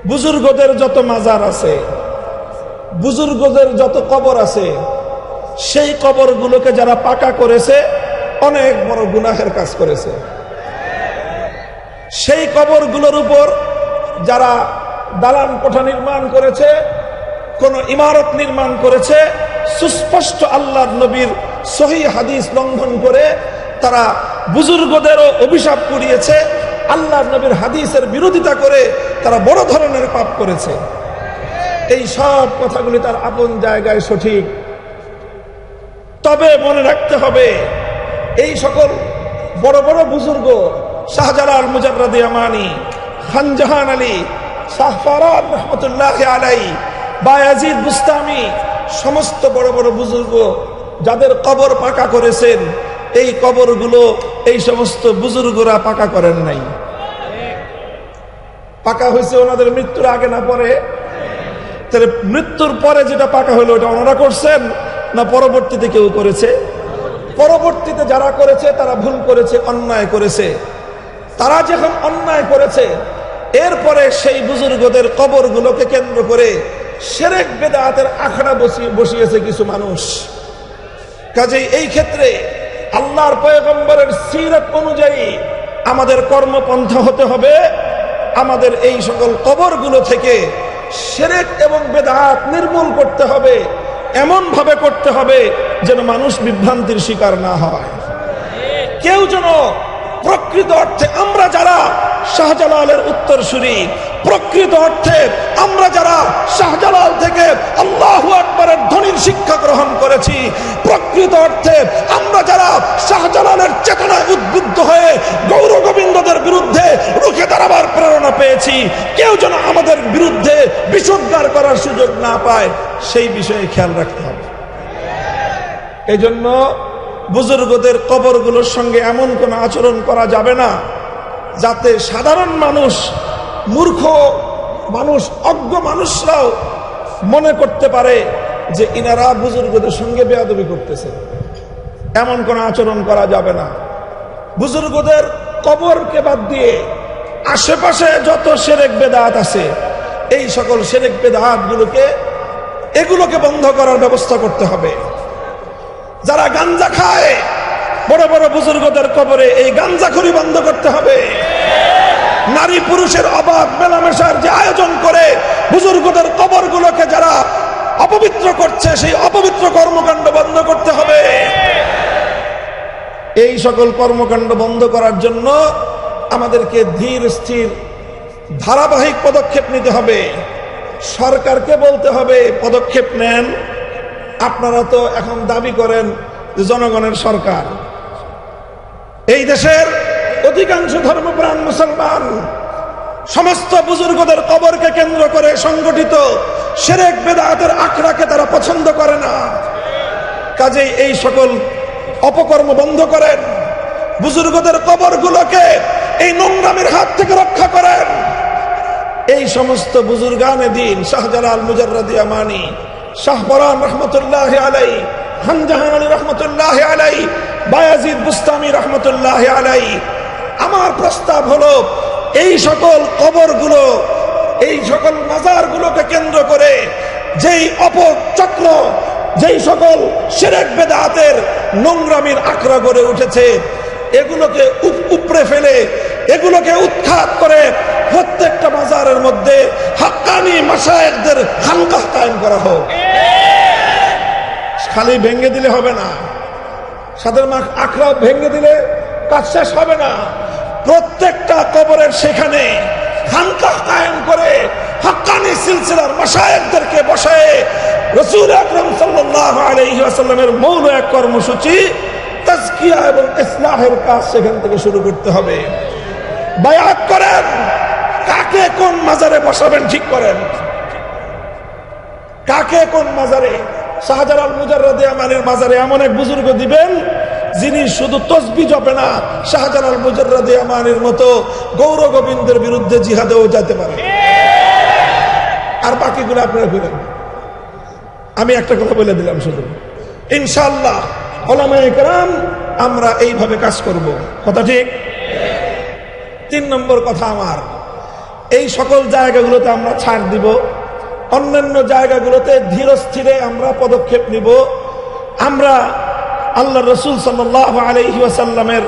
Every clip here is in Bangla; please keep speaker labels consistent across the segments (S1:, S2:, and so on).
S1: বুজুর্গদের যত মাজার আছে, বুজুর্গদের যত কবর আছে, সেই কবরগুলোকে যারা পাকা করেছে অনেক বড় গুনাহের কাজ করেছে। সেই কবরগুলোর উপর যারা দালান কোঠা নির্মাণ করেছে, কোন ইমারত নির্মাণ করেছে, সুস্পষ্ট আল্লাহর নবীর সহিহ হাদিস লঙ্ঘন করে তারা বুজুর্গদেরও অভিশাপ কুড়িয়েছে, আল্লাহর নবীর হাদিসের বিরোধিতা করে তারা বড় ধরনের পাপ করেছে। এই সব কথাগুলি তার আপন জায়গায় সঠিক, তবে মনে রাখতে হবে এই সকল বড় বড় বুজুর্গ, শাহজালাল মুজাররাদি আমানি, খানজাহান আলী, শাহ ফরাদ রহমতুল্লাহ আলাই, বায়াজিদ বুস্তামি, সমস্ত বড় বড় বুজুর্গ যাদের কবর পাকা করেছেন, এই কবরগুলো এই সমস্ত বুজুর্গরা পাকা করেন নাই। পাকা হয়েছে ওনাদের মৃত্যুর আগে না পরে? তাহলে মৃত্যুর পরে যেটা পাকা হলো ওটা ওনারা করছেন না পরবর্তীতে কেউ করেছে? পরবর্তীতে যারা করেছে তারা ভুল করেছে, অন্যায় করেছে। তারা যখন অন্যায় করেছে, এরপরে সেই বুজুর্গদের কবরগুলোকে কেন্দ্র করে শিরক বিদআতের আখড়া বসিয়েছে কিছু মানুষ। কাজেই এই ক্ষেত্রে আল্লাহর পয়গম্বরের সিরাত অনুযায়ী আমাদের কর্মপন্থা হতে হবে, আমাদের এই সকল কবরগুলো থেকে শিরক এবং বিদআত নির্মূল করতে হবে, এমন ভাবে করতে হবে যেন মানুষ বিভ্রান্তির শিকার না হয়। কেউ যেন প্রকৃত অর্থে আমরা যারা শাহজালালের উত্তরসূরি, প্রকৃত অর্থে আমরা যারা শাহজালাল থেকে আল্লাহু আকবারের ধ্বনির শিক্ষা গ্রহণ করেছি, প্রকৃত অর্থে আমরা যারা শাহজালালের চেতনায় উদ্বুদ্ধ হয়ে গৌর গোবিন্দদের বিরুদ্ধে রুখে দাঁড়াবার প্রেরণা পেয়েছি, কেউ যেন আমাদের বিরুদ্ধে বিষোদ্গার করার সুযোগ না পায়, সেই বিষয়ে খেয়াল রাখতে হবে। এই জন্য বুজুর্গদের কবরগুলোর সঙ্গে এমন কোন আচরণ করা যাবে না যাতে সাধারণ মানুষ, মূর্খ মানুষ, অজ্ঞ মানুষরাও মনে করতে পারে যে ইনারা বুজুর্গদের সঙ্গে বেয়াদবি করতেছে। এমন কোন আচরণ করা যাবে না। বুজুর্গদের কবরকে বাদ দিয়ে আশেপাশে যত শিরক বিদআত আছে, এই সকল শিরক বিদআত এগুলোকে বন্ধ করার ব্যবস্থা করতে হবে। যারা গাঞ্জা খায় বড় বড় বুজুর্গদের কবরে, এই গাঞ্জাখুরি বন্ধ করতে হবে। নারী পুরুষের অবাধ মেলামেশার যে আয়োজন করে বুজুর্গদের কবরগুলোকে যারা অপবিত্র করছে, সেই অপবিত্র কর্মকাণ্ড বন্ধ করতে হবে। এই সকল কর্মকাণ্ড বন্ধ করার জন্য আমাদেরকে ধীর স্থির ধারাবাহিক পদক্ষেপ নিতে হবে। সরকারকে বলতে হবে পদক্ষেপ নেন। আপনারা তো এখন দাবি করেন জনগণের সরকার। এই দেশের অধিকাংশ ধর্মপ্রাণ মুসলমান সমস্ত বুজুর্গদের কবরকে কেন্দ্র করে সংগঠিত শিরক বিদআতের আখড়াকে তারা পছন্দ করে না। কাজেই এই সকল অপকর্ম বন্ধ করেন, বুজুর্গদের কবরগুলোকে এই নোংরামির হাত থেকে রক্ষা করেন। এই সমস্ত বুজুর্গানে দিন, শাহজালাল মুজাররাদি আমানি, শাহ ফরাদ রহমতুল্লাহ আলাই, খানজাহান আলী রহমতুল্লাহ আলাই, বায়াজিদ বুস্তামি রহমতুল্লাহ আলাই, আমার প্রস্তাব হলো এই সকল কবরগুলো, এই সকল মাজারগুলোকে কেন্দ্র করে যেই অপচক্র, যেই সকল শিরক বিদআতের নোংরামির আখড়া গড়ে উঠেছে, এগুলোকে উপড়ে ফেলে, এগুলোকে উৎখাত করে প্রত্যেকটা মাজারের মধ্যে হাক্কানি মাশায়েখদের খানকাহ কায়েম করা হোক। খালি ভেঙে দিলে হবে না, সাদের আখড়া ভেঙে দিলে কাজ শেষ হবে না। প্রত্যেকটা কবরের সেখানে খানকাহ কায়েম করে হাক্কানি সিলসিলার মাশায়েখদেরকে বসায় রাসূল আকরাম সাল্লাল্লাহু আলাইহি ওয়াসাল্লামের মৌল এক কর্মসূচি তাজকিয়া এবং ইসলাহের কাজ সেখান থেকে শুরু করতে হবে। বায়াত করেন, কাকে কোন মাজারে বসাবেন ঠিক করেন, কাকে কোন মাজারে। শাহজালাল মুজাররাদি আমানির মাজারে এমন এক বুজুর্গ দিবেন যিনি শুধু তসবিহ জপে না, শাহজালাল মুজাররাদি আমানির মতো গৌর গোবিন্দের বিরুদ্ধে জিহাদেও যেতে পারে। আর বাকিগুলো আপনারা বলেন। আমি একটা কথা বলে দিলাম শুধু, ইনশাআল্লাহ উলামায়ে কেরাম আমরা এইভাবে কাজ করব। কথা ঠিক? 3 নম্বর কথা আমার, এই সকল জায়গাগুলোতে আমরা ছাড় দিব, অন্যান্য জায়গাগুলোতে ধীর স্থিরে আমরা পদক্ষেপ নিব। আমরা আল্লাহ রসুল সাল্লাল্লাহু আলাইহি ওয়াসাল্লামের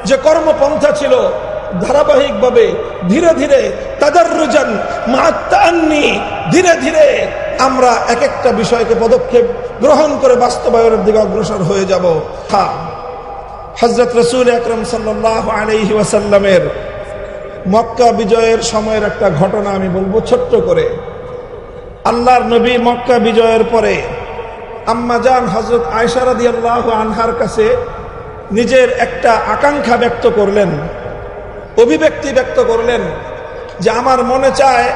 S1: যে কর্মপন্থা ছিল, ধারাবাহিকভাবে ধীরে ধীরে তাদাররুজান মা তাআন্নি, ধীরে ধীরে আমরা এক একটা বিষয়কে পদক্ষেপ গ্রহণ করে বাস্তবায়নের দিকে অগ্রসর হয়ে যাব। হযরত রাসূল আকরাম সাল্লাল্লাহু আলাইহি ওয়াসাল্লামের মক্কা বিজয়ের সময়ের একটা ঘটনা আমি বলবো ছোট্ট করে। আল্লাহর নবী মক্কা বিজয়ের পরে আম্মাজান হযরত আয়েশা রাদিয়াল্লাহু আনহার কাছে নিজের একটা আকাঙ্ক্ষা ব্যক্ত করলেন, অভিব্যক্তি ব্যক্ত করলেন যে আমার মনে চায়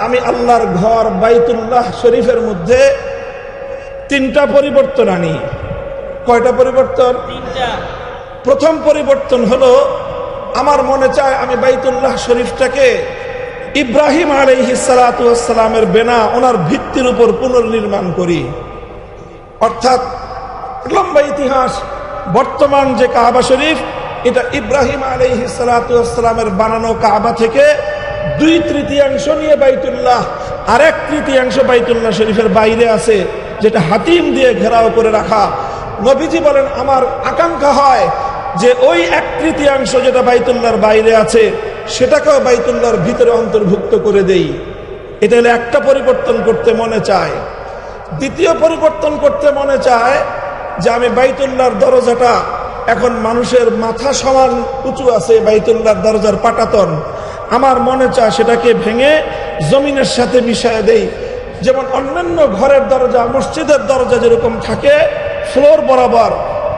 S1: আমি আল্লাহর ঘর বাইতুল্লাহ শরীফের মধ্যে 3টা পরিবর্তন আনি। কয়টা পরিবর্তন? 3টা। প্রথম পরিবর্তন হলো আমার মনে চায় আমি বাইতুল্লাহ শরীফটাকে ইব্রাহিম আলাইহিস সালাতু ওয়াস সালামের বেনা ওনার ভিত্তির উপর পুনর্নির্মাণ করি। অর্থাৎ লম্বা ইতিহাস, বর্তমান যে কাবা শরীফ এটা ইব্রাহিম আলাইহিস সালাতু ওয়াস সালামের বানানো কাবা থেকে 2/3 নিয়ে বাইতুল্লাহ, আর 1/3 বাইতুল্লাহ শরীফের বাইরে আছে, যেটা হাতিম দিয়ে ঘেরাও করে রাখা। নবীজি বলেন আমার আকাঙ্ক্ষা হয় যে ওই 1/3 যেটা বাইতুল্লাহর বাইরে আছে সেটাকেও বাইতুল্লাহর ভিতরে অন্তর্ভুক্ত করে দেই। এটা হলো একটা পরিবর্তন করতে মনে চায়। দ্বিতীয় পরিবর্তন করতে মনে চায় যে আমি বাইতুল্লাহর দরজাটা, এখন মানুষের মাথা সমান উঁচু আছে বাইতুল্লাহর দরজার পাটাতন, আমার মনে চায় সেটাকে ভেঙে জমিনের সাথে মিশিয়ে দেই। যেমন অন্যান্য ঘরের দরজা, মসজিদের দরজা যেরকম থাকে ফ্লোর বরাবর,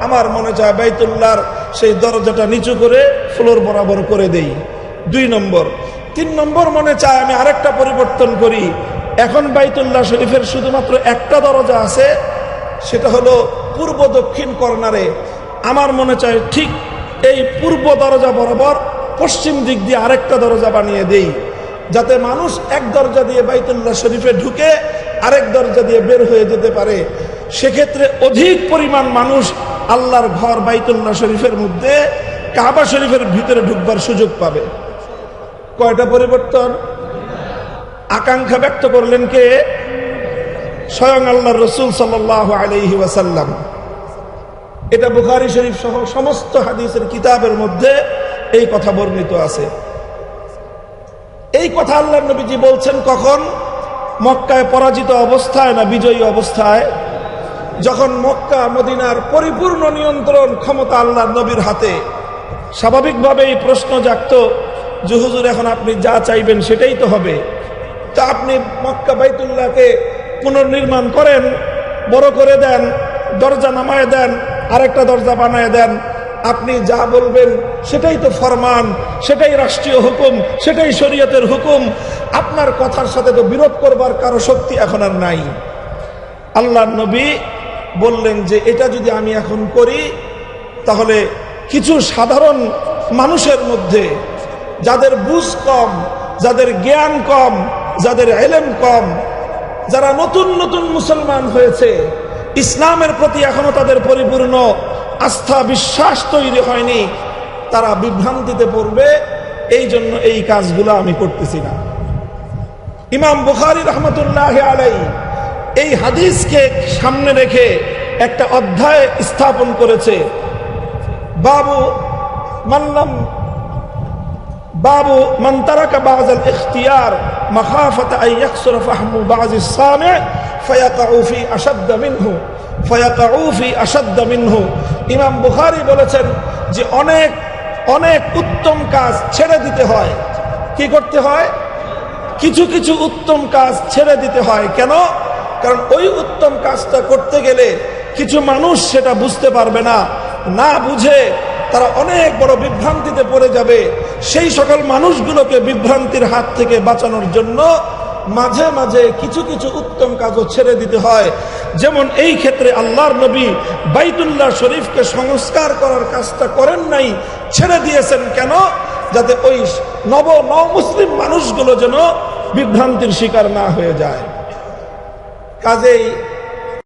S1: আমার মনে চায় বাইতুল্লাহর সেই দরজাটা নিচু করে ফ্লোর বরাবর করে দেই। 2 নম্বর। 3 নম্বর মনে চায় আমি আরেকটা পরিবর্তন করি। এখন বাইতুল্লাহ শরীফের শুধুমাত্র একটা দরজা আছে, সেটা হলো পূর্ব দক্ষিণ কর্নারে। আমার মনে চায় ঠিক এই পূর্ব দরজা বরাবর পশ্চিম দিক দিয়ে আরেকটা দরজা বানিয়ে দেই, যাতে মানুষ এক দরজা দিয়ে বাইতুল্লাহ শরীফে ঢুকে আরেক দরজা দিয়ে বের হয়ে যেতে পারে। সেক্ষেত্রে অধিক পরিমাণ মানুষ আল্লাহর ঘর বাইতুল্লাহ শরীফের মধ্যে কাবা শরীফের ভিতরে ঢুকবার সুযোগ পাবে। কয়টা পরিবর্তন? আকাঙ্ক্ষা ব্যক্ত করলেন কে? স্বয়ং আল্লাহর রাসূল সাল্লাল্লাহু আলাইহি ওয়াসাল্লাম। এটা বুখারী শরীফ সহ সমস্ত হাদিসের কিতাবের মধ্যে এই কথা বর্ণিত আছে। এই কথা আল্লাহর নবীজি বলছেন কখন? মক্কায় পরাজিত অবস্থায় না বিজয়ী অবস্থায়? যখন মক্কা মদিনার পরিপূর্ণ নিয়ন্ত্রণ ক্ষমতা আল্লাহর নবীর হাতে। স্বাভাবিকভাবেই প্রশ্ন জাগত যে হুজুর এখন আপনি যা চাইবেন সেটাই তো হবে, তা আপনি মক্কা বাইতুল্লাহকে পুনর্নির্মাণ করেন, বড় করে দেন, দরজা নামায় দেন, আরেকটা দরজা বানায় দেন, আপনি যা বলবেন সেটাই তো ফরমান, সেটাই রাষ্ট্রীয় হুকুম, সেটাই শরীয়তের হুকুম, আপনার কথার সাথে তো বিরোধ করবার কারো শক্তি এখন আর নাই। আল্লাহর নবী বললেন যে এটা যদি আমি এখন করি তাহলে কিছু সাধারণ মানুষের মধ্যে, যাদের বুঝ কম, যাদের জ্ঞান কম, যাদের ইলম কম, যারা নতুন নতুন মুসলমান হয়েছে, ইসলামের প্রতি এখনো তাদের পরিপূর্ণ আস্থা বিশ্বাস তৈরি হয়নি, তারা বিভ্রান্তিতে পড়বে। এই জন্য এই কাজগুলো আমি করতেছি না। ইমাম বুখারী রাহমাতুল্লাহি আলাইহি এই হাদিসকে সামনে রেখে একটা অধ্যায় স্থাপন করেছে, বাবু মান তারাকা বা'যাল ইখতিয়ার মাখাফাতা আন ইয়াকসুরা ফাহমু বা'যিস সামি' ফায়াকাউ ফি আশাদ্দা মিনহু। ইমাম বুখারী বলেছেন যে অনেক অনেক উত্তম কাজ ছেড়ে দিতে হয়। কি করতে হয়? কিছু কিছু উত্তম কাজ ছেড়ে দিতে হয়। কেন? কারণ ওই উত্তম কাজটা করতে গেলে কিছু মানুষ সেটা বুঝতে পারবে না, না বুঝে তারা অনেক বড় বিভ্রান্তিতে পড়ে যাবে। সেই সকল মানুষগুলোকে বিভ্রান্তির হাত থেকে বাঁচানোর জন্য মাঝে মাঝে কিছু কিছু উত্তম কাজও ছেড়ে দিতে হয়। যেমন এই ক্ষেত্রে আল্লাহর নবী বাইতুল্লাহ শরীফকে সংস্কার করার কাজটা করেন নাই, ছেড়ে দিয়েছেন। কেন? যাতে ওই নব মুসলিম মানুষগুলো যেন বিভ্রান্তির শিকার না হয়ে যায়। কাজেই